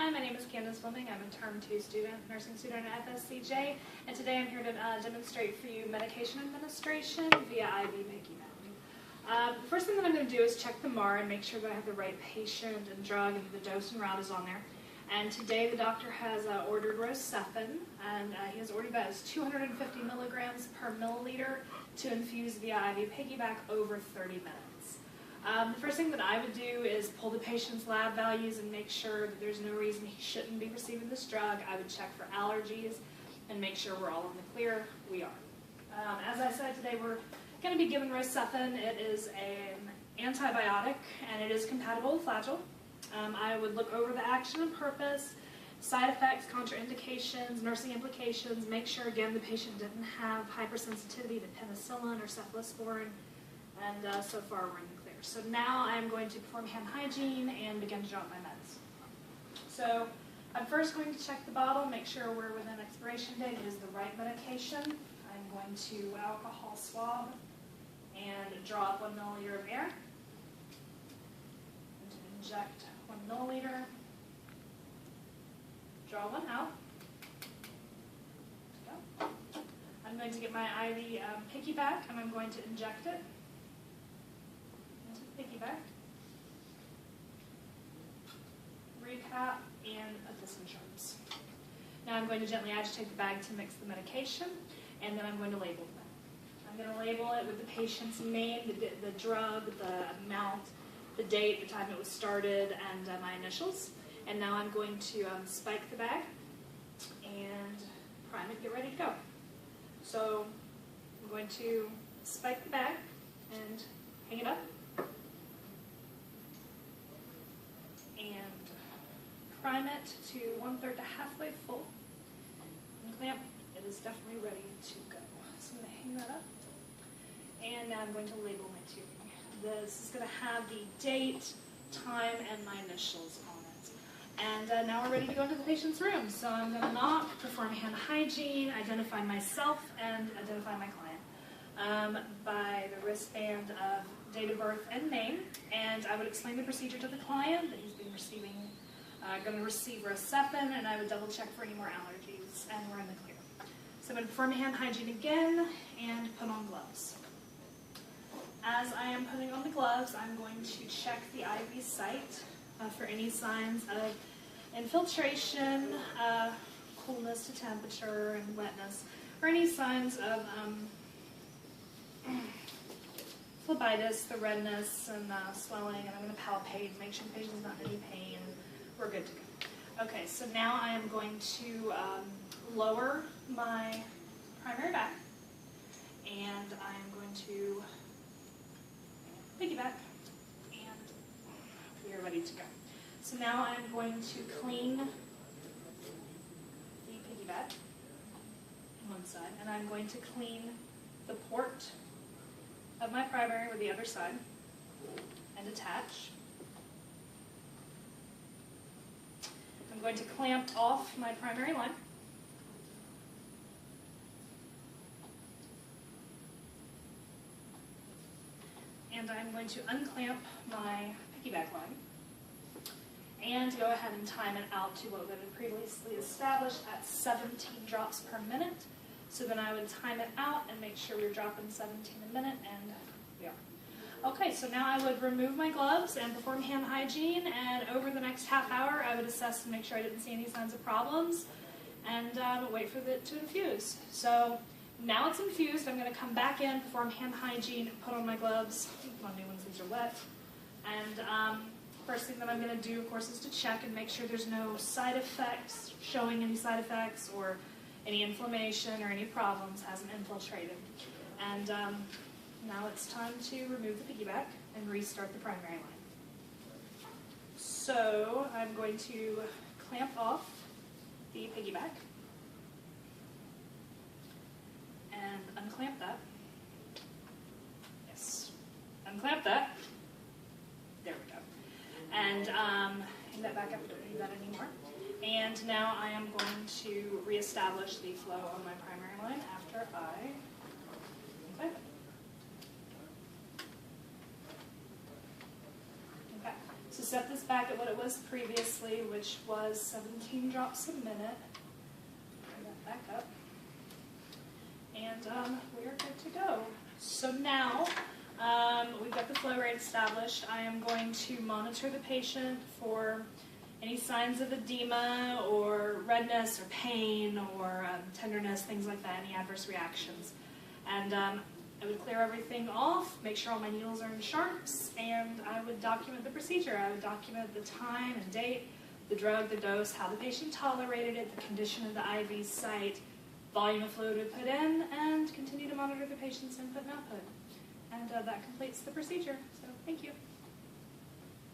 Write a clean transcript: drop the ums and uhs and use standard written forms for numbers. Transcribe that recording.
Hi, my name is Candace Fleming. I'm a Term 2 student, nursing student at FSCJ, and today I'm here to demonstrate for you medication administration via IV Piggyback. The first thing that I'm going to do is check the MAR and make sure that I have the right patient and drug and the dose and route is on there. And today the doctor has ordered Rocephin, and he has ordered that as 250 milligrams per milliliter to infuse via IV Piggyback over 30 minutes. The first thing that I would do is pull the patient's lab values and make sure that there's no reason he shouldn't be receiving this drug. I would check for allergies and make sure we're all in the clear. We are. As I said, today we're going to be given Rocephin. It is an antibiotic and it is compatible with Flagyl. I would look over the action and purpose, side effects, contraindications, nursing implications, make sure again the patient didn't have hypersensitivity to penicillin or cephalosporin, and so far we're in the clear. So now I'm going to perform hand hygiene and begin to drop my meds. So I'm first going to check the bottle, make sure we're within expiration date, it is the right medication. I'm going to alcohol swab and drop 1 milliliter of air. And to inject 1 milliliter, draw one out. Go. I'm going to get my IV Piggyback and I'm going to inject it into the Piggyback. Recap and put this in sharps. Now I'm going to gently agitate the bag to mix the medication and then I'm going to label them. I'm going to label it with the patient's name, the drug, the amount, the date, the time it was started, and my initials. And now I'm going to spike the bag and prime it, get ready to go. So I'm going to spike the bag and hang it up. And prime it to 1/3 to halfway full. And clamp, it is definitely ready to go. So I'm going to hang that up. And now I'm going to label my tubing. This is going to have the date, time, and my initials on it. And now we're ready to go into the patient's room. So I'm going to knock, perform hand hygiene, identify myself, and identify my client by the wristband of date of birth and name. And I would explain the procedure to the client that he's been receiving, going to receive Rocephin, and I would double check for any more allergies, and we're in the clear. So I'm going to perform hand hygiene again and put on gloves. As I am putting on the gloves, I'm going to check the IV site for any signs of infiltration, coolness to temperature, and wetness, or any signs of phlebitis, the redness and swelling, and I'm going to palpate, make sure the patient's not in any pain. We're good to go. Okay, so now I am going to lower my primary back, and I am going to Piggyback, and we are ready to go. So now I'm going to clean the Piggyback on one side, and I'm going to clean the port of my primary with the other side and attach. I'm going to clamp off my primary line. And I'm going to unclamp my Piggyback line and go ahead and time it out to what we had previously established at 17 drops per minute. So then I would time it out and make sure we're dropping 17 a minute, and we are. Okay, so now I would remove my gloves and perform hand hygiene, and over the next half hour I would assess to make sure I didn't see any signs of problems, and wait for it to infuse. So now it's infused, I'm going to come back in, perform hand hygiene, put on my gloves, put on new ones, these are wet, and first thing that I'm going to do, of course, is to check and make sure there's no side effects, showing any side effects, or any inflammation or any problems hasn't infiltrated. And now it's time to remove the Piggyback and restart the primary line. So I'm going to clamp off the Piggyback and unclamp that. Yes, unclamp that. There we go. And hang that back up, don't need that anymore. And now I am going to reestablish the flow on my primary line after I unclamp it. Okay, so set this back at what it was previously, which was 17 drops a minute. Bring that back up. And we are good to go. So now we've got the flow rate established. I am going to monitor the patient for any signs of edema or redness or pain or tenderness, things like that, any adverse reactions. And I would clear everything off, make sure all my needles are in sharps, and I would document the procedure. I would document the time and date, the drug, the dose, how the patient tolerated it, the condition of the IV site, volume of fluid we put in, and continue to monitor the patient's input and output. And that completes the procedure. So thank you.